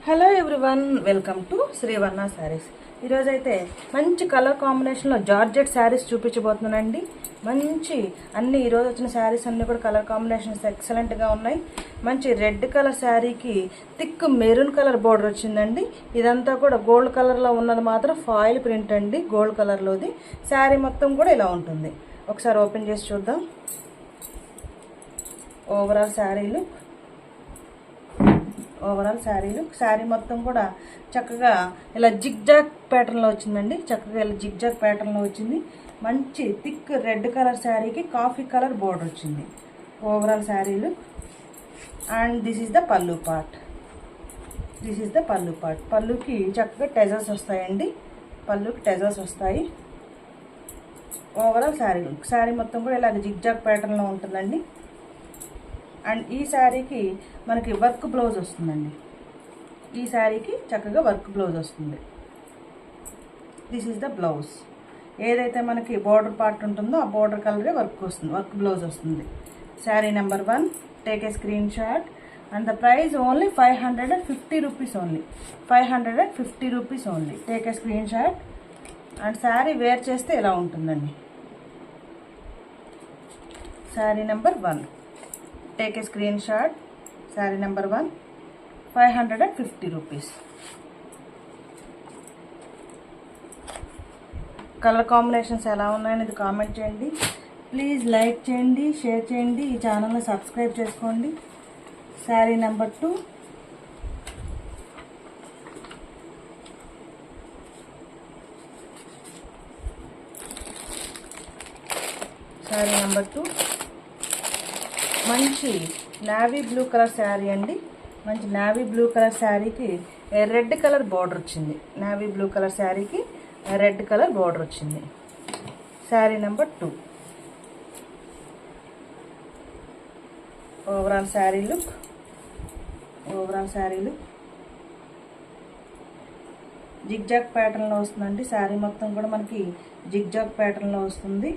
Hello everyone, welcome to Srivarna Sarees. ఈరోజు అయితే మంచి కలర్ కాంబినేషన్లో జార్జెట్ శారీస్ చూపించబోతున్నానండి. మంచి అన్ని ఈరోజు వచ్చిన శారీస్ అన్నీ కూడా కలర్ కాంబినేషన్స్ ఎక్సలెంట్గా ఉన్నాయి. మంచి రెడ్ కలర్ శారీకి థిక్ మెరూన్ కలర్ బోర్డర్ వచ్చిందండి. ఇదంతా కూడా గోల్డ్ కలర్లో ఉన్నది మాత్రం ఫాయిల్ ప్రింట్ అండి, గోల్డ్ కలర్లోది. శారీ మొత్తం కూడా ఇలా ఉంటుంది. ఒకసారి ఓపెన్ చేసి చూద్దాం. ఓవరాల్ శారీలు శారీ మొత్తం కూడా చక్కగా ఇలా జిగ్జాగ్ ప్యాటర్న్లో వచ్చిందండి. చక్కగా ఇలా జిగ్జాగ్ ప్యాటర్న్లో వచ్చింది. మంచి థిక్ రెడ్ కలర్ శారీకి కాఫీ కలర్ బోర్డర్ వచ్చింది. ఓవరాల్ శారీలు. And this is the pallu part. పల్లుకి చక్కగా టెజల్స్ వస్తాయండి. పల్లుకి టెజల్స్ వస్తాయి. ఓవరాల్ శారీ మొత్తం కూడా ఇలాగ జిగ్జాగ్ ప్యాటర్న్లో ఉంటుందండి. అండ్ ఈ శారీకి మనకి వర్క్ బ్లౌజ్ వస్తుందండి. ఈ శారీకి చక్కగా వర్క్ బ్లౌజ్ వస్తుంది. This is the blouse. ఏదైతే మనకి బోర్డర్ పార్ట్ ఉంటుందో ఆ బోర్డర్ కలరే వర్క్ బ్లౌజ్ వస్తుంది. Sari number 1. Take a screenshot. And the price only 550 rupees only. 550 rupees only. Take a screenshot. And sari wear చేస్తే ఇలా ఉంటుందండి. Sari number 1. Take a screenshot. Sari number 1, 550 rupees. Colour combinations ఎలా ఉన్నాయనేది comment చేయండి. Please like చేయండి, share చేయండి, ఈ ఛానల్ని సబ్స్క్రైబ్ చేసుకోండి. శారీ నెంబర్ 2. శారీ నెంబర్ 2 మంచి నావీ బ్లూ కలర్ శారీ అండి. మంచి నావీ బ్లూ కలర్ శారీకి రెడ్ కలర్ బోర్డర్ వచ్చింది. నావీ బ్లూ కలర్ శారీకి రెడ్ కలర్ బోర్డర్ వచ్చింది. శారీ నెంబర్ 2. ఓవరాల్ శారీలు జిగ్జాగ్ ప్యాటర్న్లో వస్తుందండి. శారీ మొత్తం కూడా మనకి జిగ్జాగ్ ప్యాటర్న్లో వస్తుంది.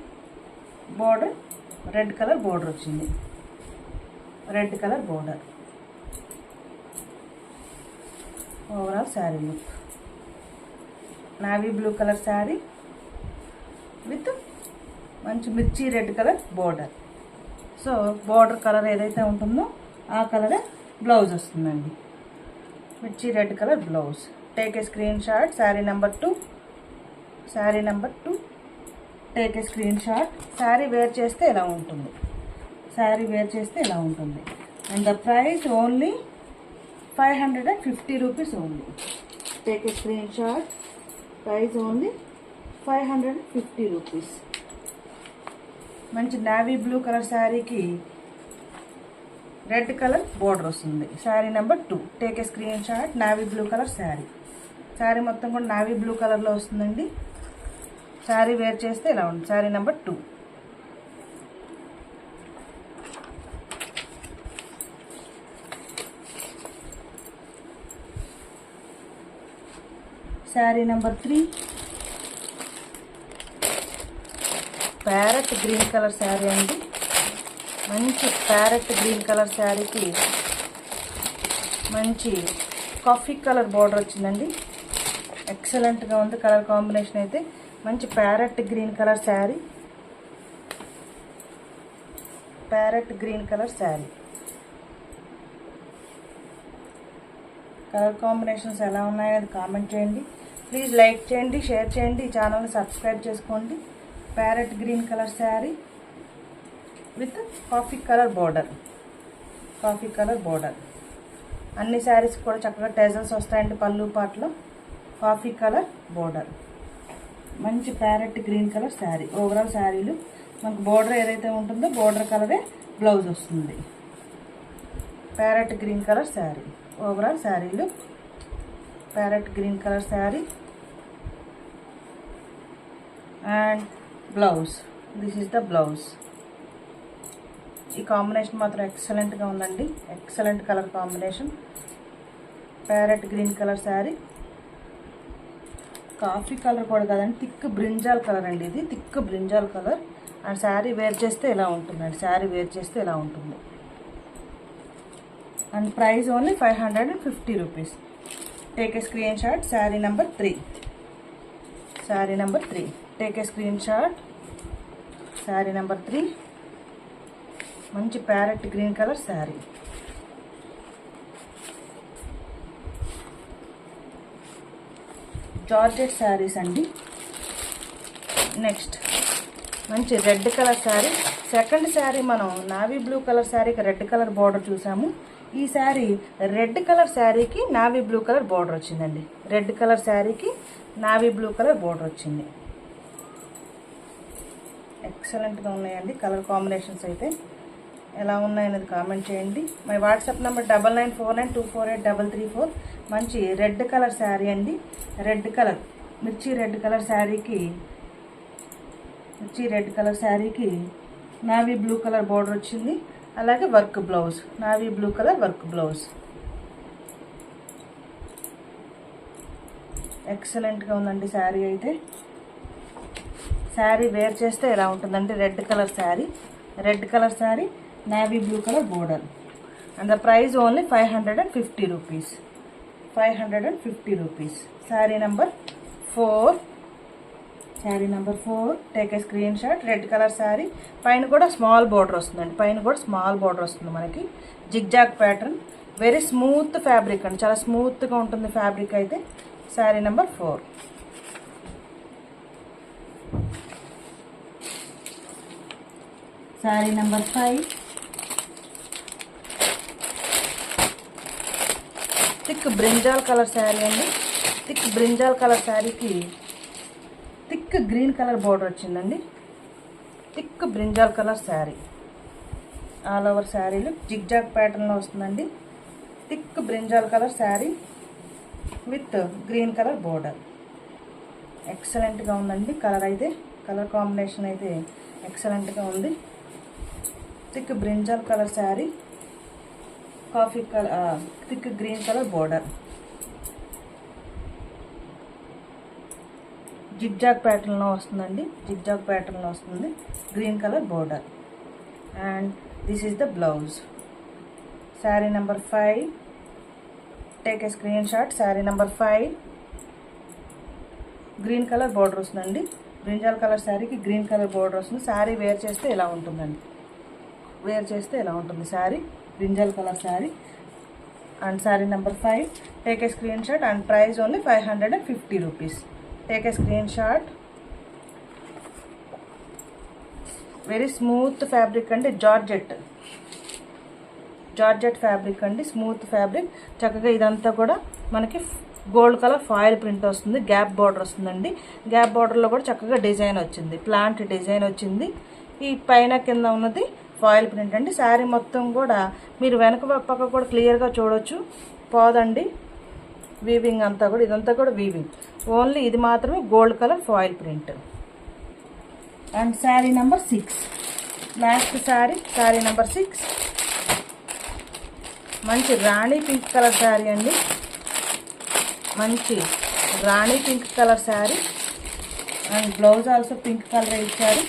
బోర్డర్ రెడ్ కలర్ బోర్డర్ వచ్చింది. Red colour border. Overall sari look. Navy blue colour sari with మంచి మిర్చి red colour border. So border colour ఏదైతే ఉంటుందో ఆ కలరే బ్లౌజ్ వస్తుందండి. మిర్చి red colour blouse. Take a screenshot. Sari number 2. Take a screenshot. Sari wear చేస్తే ఇలా ఉంటుంది. And the price only 550 rupees only. Take a screenshot. Price only 550 rupees. మంచి నావీ బ్లూ కలర్ శారీకి రెడ్ కలర్ బోర్డర్ వస్తుంది. Sari number 2. Take a screenshot. Navy blue colour sari మొత్తం కూడా navy blue కలర్లో వస్తుందండి. శారీ వేర్ చేస్తే ఇలా ఉంది. Sari number 2. Sari number 3. Parrot green colour sari అండి. మంచి ప్యారెట్ గ్రీన్ కలర్ శారీకి మంచి కాఫీ కలర్ బోర్డర్ వచ్చిందండి. ఎక్సలెంట్గా ఉంది కలర్ కాంబినేషన్ అయితే. మంచి parrot green colour sari. Colour combinations ఎలా ఉన్నాయో అది కామెంట్ చేయండి. ప్లీజ్ లైక్ చేయండి, షేర్ చేయండి, ఈ ఛానల్ని సబ్స్క్రైబ్ చేసుకోండి. Parrot green colour sari with coffee colour border. అన్ని శారీస్ కూడా చక్కగా టెజల్స్ వస్తాయండి. పళ్ళు పాటలో కాఫీ కలర్ బోర్డర్. మంచి parrot green colour sari. Overall శారీలు మనకు బోర్డర్ ఏదైతే ఉంటుందో బోర్డర్ కలరే బ్లౌజ్ వస్తుంది. Parrot green colour sari. Overall శారీలు parrot green colour sari and blouse. This is the blouse. ఈ కాంబినేషన్ మాత్రం ఎక్సలెంట్గా ఉందండి. Excellent colour combination. Parrot green colour sari. Coffee colour కూడా కదండి, థిక్ బ్రింజాల్ కలర్ అండి. ఇది thick brinjal colour. And sari wear చేస్తే ఇలా ఉంటుందండి. and price only 550 rupees. Take a screenshot. Saree number 3. Saree number 3. Take a screenshot. Saree number 3. మంచి parrot green colour sari. Georgette saris అండి. Next మంచి red colour sari. Second sari మనం navy blue colour శారీకి red colour border చూసాము. ఈ శారీ రెడ్ కలర్ శారీకి navy blue colour border వచ్చిందండి. Red colour శారీకి నావీ బ్లూ కలర్ బార్డర్ వచ్చింది. ఎక్సలెంట్గా ఉన్నాయండి కలర్ కాంబినేషన్స్. అయితే ఎలా ఉన్నాయనేది కామెంట్ చేయండి. My WhatsApp number 9949248234. మంచి రెడ్ కలర్ శారీ అండి. రెడ్ కలర్ మిర్చి రెడ్ కలర్ శారీకి నావీ బ్లూ కలర్ బార్డర్ వచ్చింది. అలాగే work blouse, navy blue colour work blouse. ఎక్సలెంట్గా ఉందండి శారీ. అయితే శారీ వేర్ చేస్తే ఎలా ఉంటుందండి, red colour sari navy blue colour border. And the price only 550 rupees. 550 rupees. Sari number 4. Sari number 4. Take a screen shot. Red colour sari పైన కూడా స్మాల్ బోర్డర్ వస్తుందండి. మనకి zigzag pattern. Very smooth fabric అండి. చాలా స్మూత్గా ఉంటుంది ఫ్యాబ్రిక్ అయితే. Sari number 4. Sari number 5. Thick brinjal colour sari అండి. థిక్ బ్రింజాల్ కలర్ శారీకి థిక్ గ్రీన్ కలర్ బార్డర్ వచ్చిందండి. Thick brinjal colour sari. All over శారీలు జిగ్జాగ్ ప్యాటర్న్లో వస్తుందండి. Thick brinjal colour sari with green colour border. ఎక్సలెంట్గా ఉందండి కలర్ అయితే. కలర్ కాంబినేషన్ అయితే ఎక్సలెంట్గా ఉంది. Thick brinjal colour sari, coffee colour, thick green colour border. Zigzag ప్యాటర్న్లో వస్తుందండి. Green colour border. And this is the blouse. Sari number 5. Take a screenshot. Sari number 5. Green colour border వస్తుందండి. Brinjal colour శారీకి green colour border వస్తుంది. Sari wear చేస్తే ఇలా ఉంటుందండి. Sari brinjal colour sari. And sari number 5. Take a screenshot. And price only 550 rupees. Take a screen shot. Very smooth fabric అండి. Georgette fabric అండి. Smooth fabric. చక్కగా ఇదంతా కూడా మనకి గోల్డ్ కలర్ ఫాయిల్ ప్రింట్ వస్తుంది. గ్యాప్ బార్డర్ వస్తుందండి. గ్యాప్ బార్డర్లో కూడా చక్కగా డిజైన్ వచ్చింది. ప్లాంట్ డిజైన్ వచ్చింది. ఈ పైన కింద ఉన్నది ఫాయిల్ ప్రింట్ అండి. శారీ మొత్తం కూడా మీరు వెనక పక్క కూడా క్లియర్గా చూడొచ్చు. పోదండి వీవింగ్ అంతా కూడా. ఇదంతా కూడా వీవింగ్. ఓన్లీ ఇది మాత్రమే gold colour foil print. And sari number 6. Last sari number 6. మంచి రాణి పింక్ కలర్ శారీ అండి. And blouse also pink colour ఇచ్చారు.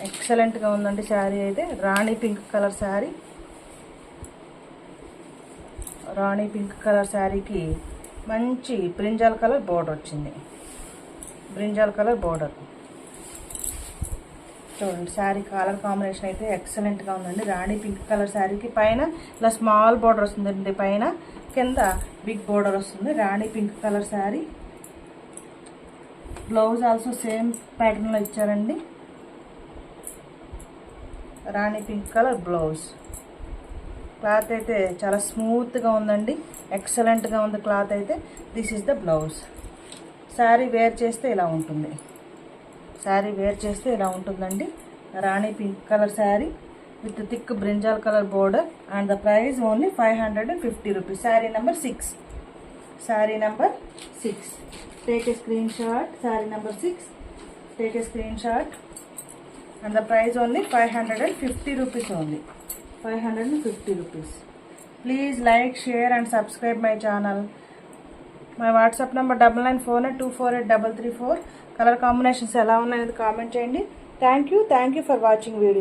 ఎక్సలెంట్గా ఉందండి శారీ అయితే. రాణి పింక్ కలర్ శారీకి మంచి బ్రింజాల్ కలర్ బార్డర్ వచ్చింది. చూడండి శారీ కలర్ కాంబినేషన్ అయితే ఎక్సలెంట్గా ఉందండి. రాణి పింక్ కలర్ శారీకి పైన ఇలా స్మాల్ బార్డర్ వస్తుందండి. పైన కింద బిగ్ బార్డర్ వస్తుంది. Rani pink colour sari. Blouse also same ప్యాటర్న్లో ఇచ్చారండి. Rani pink colour blouse. Cloth అయితే చాలా స్మూత్గా ఉందండి. ఎక్సలెంట్గా ఉంది క్లాత్ అయితే. This is the blouse. Sari wear చేస్తే ఇలా ఉంటుందండి. Rani pink colour sari with thick brinjal colour border. And the price only 550 rupees. Sari number 6. Take a screenshot. Sari number 6. Take a screenshot. And the price only 550 rupees only. 550 rupees. Please like, share and subscribe my channel. My WhatsApp number 9949248234. Color combinations ఎలా ఉన్నాయనేది comment చేయండి. Thank you for watching video.